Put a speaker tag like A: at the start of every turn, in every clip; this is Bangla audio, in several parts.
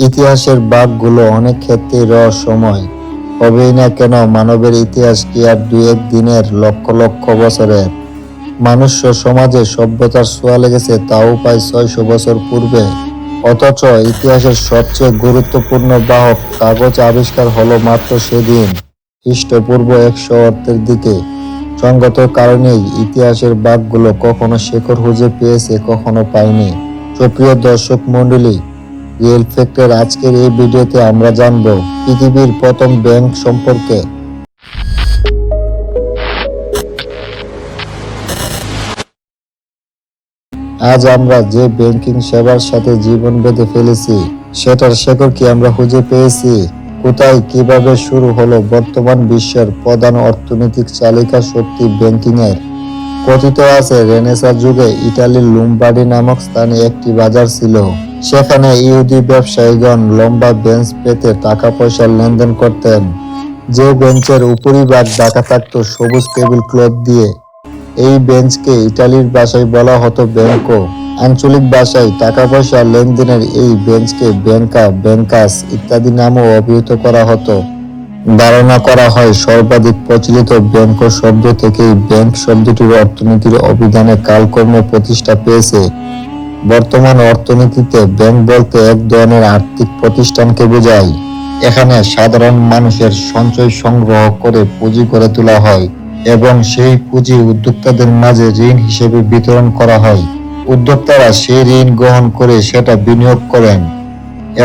A: ইতিহাসের বাঁকগুলো অনেক ক্ষেত্রেই রহস্যময়। হবেই না কেন, মানবের ইতিহাস কি আর দুই এক দিনের, লক্ষ লক্ষ বছরের? মনুষ্য সমাজে সভ্যতার ছোঁয়া লেগেছে তাও প্রায় 600 বছর পূর্বে। অথচ ইতিহাসের সবচেয়ে গুরুত্বপূর্ণ বাহক কাগজ আবিষ্কার হলো মাত্র সেদিন, খ্রিস্টপূর্ব 100 অর্থের দিকে। সঙ্গত কারণেই ইতিহাসের বাঁকগুলো কখনো শেকড় খুঁজে পেয়েছে, কখনো পায়নি। সুপ্রিয় দর্শক মন্ডলী, রিয়েল ফ্যাক্টের আজকের এই ভিডিওতে আমরা জানব পৃথিবীর প্রথম ব্যাংক সম্পর্কে। আজ আমরা যে ব্যাংকিং সেবার সাথে জীবন বেঁধে ফেলেছি, সেটার শেকড় কি আমরা খুঁজে পেয়েছি? কোথায়, কিভাবে শুরু হলো বর্তমান বিশ্বের প্রধান অর্থনৈতিক চালিকা শক্তি ব্যাংকিং এর? কথিত আছে রেনেসাঁ যুগে ইটালির লুমবার্ডি নামক স্থানে একটি বাজার ছিল। সেখানে ইহুদি ব্যবসায়ীগণ লম্বা বেঞ্চ পেতে টাকা পয়সার লেনদেন করতেন। যে বেঞ্চের উপরিভাগ ঢাকা থাকত সবুজ টেবিল ক্লথ দিয়ে। এই বেঞ্চকে ইটালির ভাষায় বলা হতো ব্যাংকো। আঞ্চলিক ভাষায় টাকা পয়সা লেনদেনের এই বেঞ্চকে ব্যাংকা, ব্যাংকাস ইত্যাদি নামেও অভিহিত করা হতো। ধারণা করা হয় সর্বাধিক প্রচলিত ব্যাংকো শব্দ থেকেই ব্যাংক শব্দটির অর্থনীতির অভিধানে কালক্রমে প্রতিষ্ঠা পেয়েছে। বর্তমান অর্থনীতিতে ব্যাংক বলতে এক ধরনের আর্থিক প্রতিষ্ঠানকে বোঝায়। এখানে সাধারণ মানুষের সঞ্চয় সংগ্রহ করে পুঁজি গড়ে তোলা হয় এবং সেই পুঁজি উদ্যোক্তাদের মাঝে ঋণ হিসেবে বিতরণ করা হয়। উদ্যোক্তারা সেই ঋণ গ্রহণ করে সেটা বিনিয়োগ করেন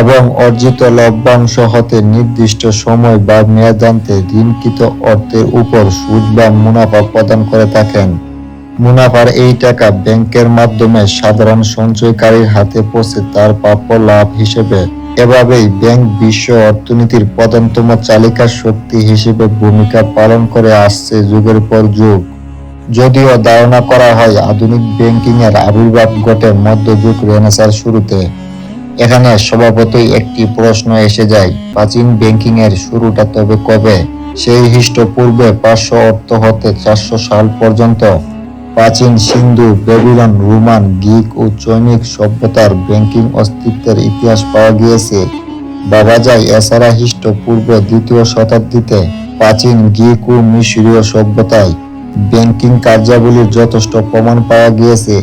A: এবং অর্জিত লভ্যাংশ হতে নির্দিষ্ট সময় বা মেয়াদান্তে ঋণকৃত অর্থের উপর সুদ বা মুনাফা প্রদান করে থাকেন। মুনাফার এই টাকা ব্যাংকের মাধ্যমে সাধারণ সঞ্চয়কারীর হাতে পৌঁছে তার প্রাপ্য লাভ হিসেবে। এভাবেই ব্যাংক বিশ্ব অর্থনীতির প্রধানতম চালিকা শক্তি হিসেবে ভূমিকা পালন করে আসছে যুগের পর যুগ। যদিও ধারণা করা হয় আধুনিক ব্যাংকিং এর আবির্ভাব ঘটে মধ্যযুগ রেনেসাঁর শুরুতে। এখানে স্বভাবতই একটি প্রশ্ন এসে যায়, প্রাচীন ব্যাংকিং এর শুরুটা তবে কবে? সেই খ্রিস্টপূর্বে 500 অর্থ হতে 400 সাল পর্যন্ত প্রাচীন সিন্ধু, বেবিলন, রোমান, গ্রিক ও চৈনিক সভ্যতার ব্যাংকিং অস্তিত্বের ইতিহাস পাওয়া গিয়েছে। ভাবা যায় এছাড়া খ্রিস্টপূর্ব 2য় শতাব্দীতে প্রাচীন গ্রিক ও মিশরীয় সভ্যতায় ব্যাংকিং কার্যাবলীর যথেষ্ট প্রমাণ পাওয়া গিয়েছে।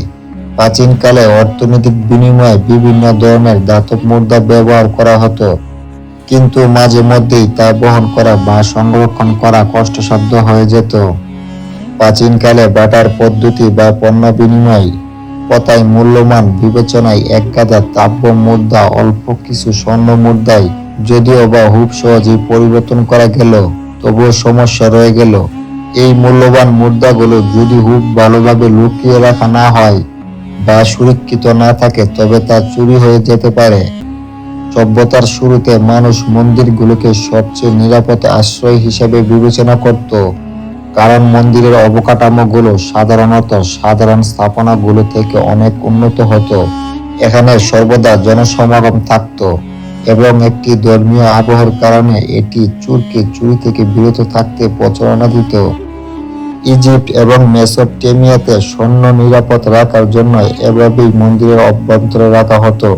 A: প্রাচীনকালে অর্থনৈতিক বিনিময়ে বিভিন্ন ধরনের ধাতব মুদ্রা ব্যবহার করা হতো, কিন্তু মাঝে মধ্যেই তা বহন করা বা সংরক্ষণ করা কষ্টসাধ্য হয়ে যেত। প্রাচীনকালে বাটার পদ্ধতি বা পণ্য বিনিময় প্রথায় মূল্যমান বিবেচনায় এক গাদা দ্রব্য মুদ্রা অল্প কিছু স্বর্ণ মুদ্রায় যদিও বা খুব সহজেই পরিবর্তন করা গেল, তবুও সমস্যা রয়ে গেল। এই মূল্যবান মুদ্রাগুলো যদি খুব ভালোভাবে লুকিয়ে রাখা না হয় বা সুরক্ষিত না থাকে তবে তা চুরি হয়ে যেতে পারে। সভ্যতার শুরুতে মানুষ মন্দিরগুলোকে সবচেয়ে নিরাপদ আশ্রয় হিসেবে বিবেচনা করত, কারণ মন্দিরের অবকাঠামোগুলো সাধারণত সাধারণ স্থাপনাগুলো থেকে অনেক উন্নত হতো। এখানে সর্বদা জনসমাগম থাকত এবং একটি ধর্মীয় আবহের কারণে এটি চোরকে চুরি থেকে বিরত থাকতে প্রচারণা দিত। ইজিপ্ট এবং মেসোপটেমিয়াতে স্বর্ণ নিরাপদ রাখার জন্য এভাবেই মন্দিরের অভ্যন্তরে রাখা হতো।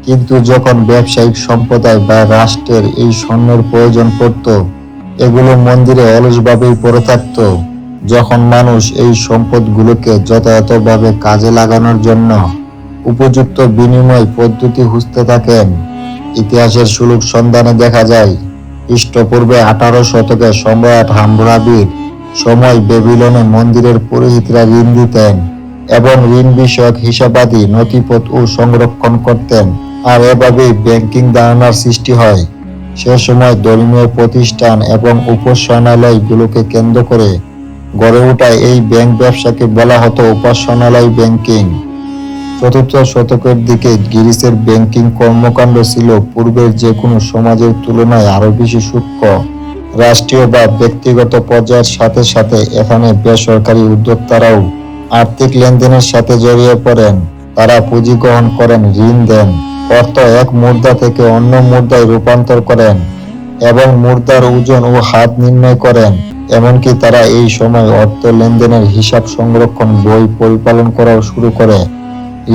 A: কিন্তু যখন ব্যবসায়িক সম্প্রদায় বা রাষ্ট্রের এই স্বর্ণের প্রয়োজন পড়ত, এগুলো মন্দিরে অলসভাবেই পড়ে থাকত। যখন মানুষ এই সম্পদগুলোকে যথাযথভাবে কাজে লাগানোর জন্য উপযুক্ত বিনিময় পদ্ধতি খুঁজতে থাকেন, ইতিহাসের সুলুক সন্ধানে দেখা যায় খ্রিস্টপূর্বে 18 শতকে সম্রাট হাম্মুরাবির সময় বেবিলনে মন্দিরের পুরোহিতরা ঋণ দিতেন এবং ঋণ বিষয়ক হিসাবাদি নথিপত্র সংরক্ষণ করতেন, আর এভাবেই ব্যাংকিং ধারণার সৃষ্টি হয়। সে সময় ধর্মীয় প্রতিষ্ঠান এবং উপাসনালয়গুলোকে কেন্দ্র করে গড়ে ওঠা এই ব্যাংক ব্যবসাকে বলা হতো উপাসনালয় ব্যাংকিং। 4th শতকের দিকে গ্রিসের ব্যাংকিং কর্মকাণ্ড ছিল পূর্বের যে কোনো সমাজের তুলনায় আরো বেশি সূক্ষ্ম। রাষ্ট্রীয় বা ব্যক্তিগত পর্যায়ের সাথে সাথে এখানে বেসরকারি উদ্যোক্তারাও আর্থিক লেনদেনের সাথে জড়িয়ে পড়েন। তারা পুঁজি গ্রহণ করেন, ঋণ দেন, অর্থ এক মুদ্রা থেকে অন্য মুদ্রায় রূপান্তর করেন এবং মুদ্রার ওজন ও হার নির্ণয় করেন। এমনকি তারা এই সময় অর্থ লেনদেনের হিসাব সংরক্ষণ বই পরিপালন করাও শুরু করে।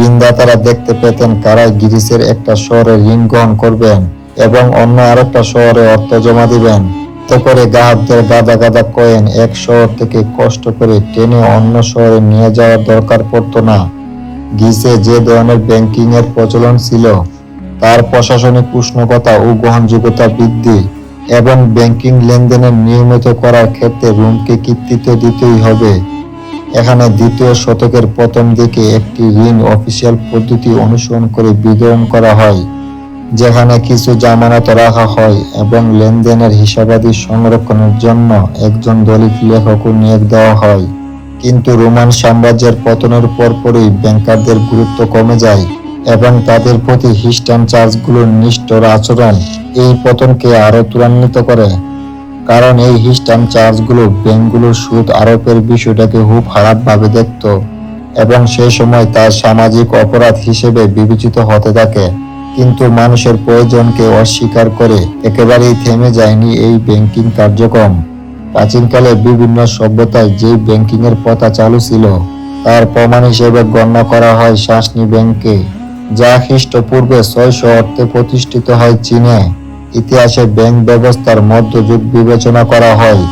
A: ঋণদাতারা দেখতে পেতেন কারাই গ্রিসের একটা শহরে ঋণ গ্রহণ করবেন এবং অন্য আরেকটা শহরে অর্থ জমা দিবেন। এতে করে গ্রাহকদের গাদা গাদা কয়েন এক শহর থেকে কষ্ট করে টেনে অন্য শহরে নিয়ে যাওয়ার দরকার পড়তো না। গ্রিসে যে ধরনের ব্যাংকিং এর প্রচলন ছিল তার প্রশাসনিক উষ্ণতা ও গ্রহণযোগ্যতা বৃদ্ধি এবং ব্যাংকিং লেনদেনের নিয়মিত করার ক্ষেত্রে রোমকে কৃতিত্ব দিতেই হবে। এখানে দ্বিতীয় শতকের প্রথম দিকে একটি ঋণ অফিসিয়াল পদ্ধতি অনুসরণ করে বিতরণ করা হয়, যেখানে কিছু জামানত রাখা হয় এবং লেনদেনের হিসাবাদি সংরক্ষণের জন্য একজন দলিত লেখকও নিয়োগ দেওয়া হয়। কিন্তু রোমান সাম্রাজ্যের পতনের পরপরই ব্যাংকারদের গুরুত্ব কমে যায় এবং তাদের প্রতি খ্রিস্টান চার্চগুলোর নিষ্ঠুর আচরণ এই পতনকে আরো ত্বরান্বিত করে। কারণ এই খ্রিস্টান চার্চগুলো ব্যাংকগুলোর সুদ আরোপের বিষয়টাকে খুব খারাপভাবে দেখত এবং সেই সময় তা সামাজিক অপরাধ হিসেবে বিবেচিত হতে থাকে। কিন্তু মানুষের প্রয়োজনকে অস্বীকার করে একেবারেই থেমে যায়নি এই ব্যাংকিং কার্যক্রম। প্রাচীনকালে বিভিন্ন সভ্যতায় যে ব্যাংকিং এর প্রথা চালু ছিল তার প্রমাণ হিসেবে গণ্য করা হয় শাসনি ব্যাংককে, যা খ্রিস্টপূর্বে 600 অর্থে প্রতিষ্ঠিত হয় চীনে। ইতিহাসে ব্যাংক ব্যবস্থার মধ্যযুগ বিবেচনা করা হয়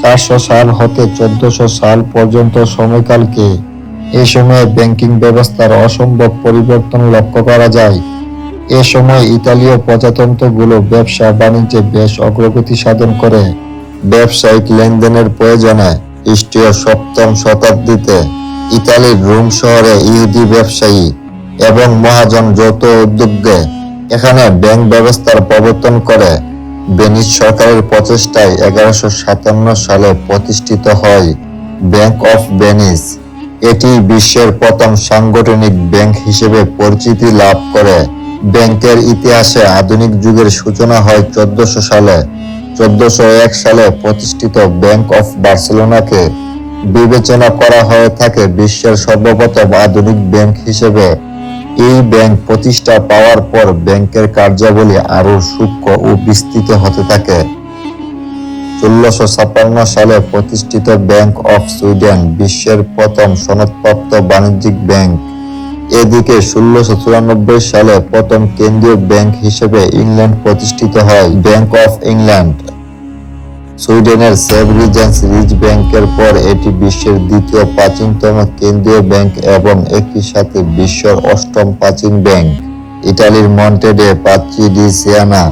A: 400 সাল হতে 1400 সাল পর্যন্ত সময়কালকে। এই সময়ে ব্যাংকিং ব্যবস্থার অসম্ভব পরিবর্তন লক্ষ্য করা যায়। এ সময় ইতালীয় প্রজাতন্ত্রগুলো ব্যবসা বাণিজ্যে বেশ অগ্রগতি সাধন করে। ব্যবসায়িক লেনদেনের প্রয়োজনে খ্রিস্টীয় 7ম শতাব্দীতে ইতালির রোম শহরে ইহুদি ব্যবসায়ী এবং মহাজন যৌথ উদ্যোগে এখানে ব্যাংক ব্যবস্থার প্রবর্তন করে। ভেনিস সরকারের প্রচেষ্টায় 1157 সালে প্রতিষ্ঠিত হয় ব্যাংক অফ ভেনিস। এটি বিশ্বের প্রথম সাংগঠনিক ব্যাংক হিসেবে পরিচিতি লাভ করে। ব্যাংকের ইতিহাসে আধুনিক যুগের সূচনা হয় 1400 সালে। 1401 সালে প্রতিষ্ঠিত ব্যাংক অফ বার্সেলোনাকে বিবেচনা করা হয়ে থাকে বিশ্বের সর্বপ্রথম আধুনিক ব্যাংক হিসেবে। এই ব্যাংক প্রতিষ্ঠা পাওয়ার পর ব্যাংকের কার্যাবলী আরো সূক্ষ্ম ও বিস্তৃত হতে থাকে। 1656 সালে প্রতিষ্ঠিত ব্যাংক অফ সুইডেন বিশ্বের প্রথম সনদপ্রাপ্ত বাণিজ্যিক ব্যাংক। এদিকে 1694 সালে প্রথম কেন্দ্রীয় ব্যাংক হিসেবে ইংল্যান্ড প্রতিষ্ঠিত হয় ব্যাংক অফ ইংল্যান্ড। সুইডেনের সেভ রিজেন্স রিজ ব্যাংকের পর এটি বিশ্বের দ্বিতীয় প্রাচীনতম কেন্দ্রীয় ব্যাংক এবং একই সাথে বিশ্বের 8ম প্রাচীন ব্যাংক। ইতালির মন্টে ডে পাত্রি ডি সিয়ানা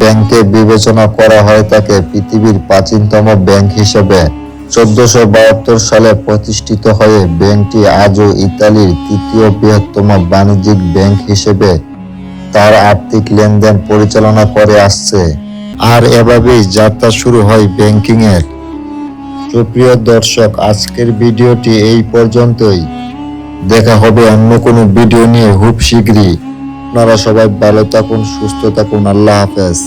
A: ব্যাংকে বিবেচনা করা হয় তাকে পৃথিবীর প্রাচীনতম ব্যাংক হিসেবে। 1472 সালে প্রতিষ্ঠিত হয়ে ব্যাংকটি আজও ইতালির তৃতীয় বৃহত্তম বাণিজ্যিক ব্যাংক হিসেবে তার আর্থিক লেনদেন পরিচালনা করে আসছে। আর এভাবেই যাত্রা শুরু হয় ব্যাংকিং এর। সুপ্রিয় দর্শক, আজকের ভিডিওটি এই পর্যন্তই। দেখা হবে অন্য কোনো ভিডিও নিয়ে খুব শীঘ্রই। আপনারা সবাই ভালো থাকুন, সুস্থ থাকুন। আল্লাহ হাফেজ।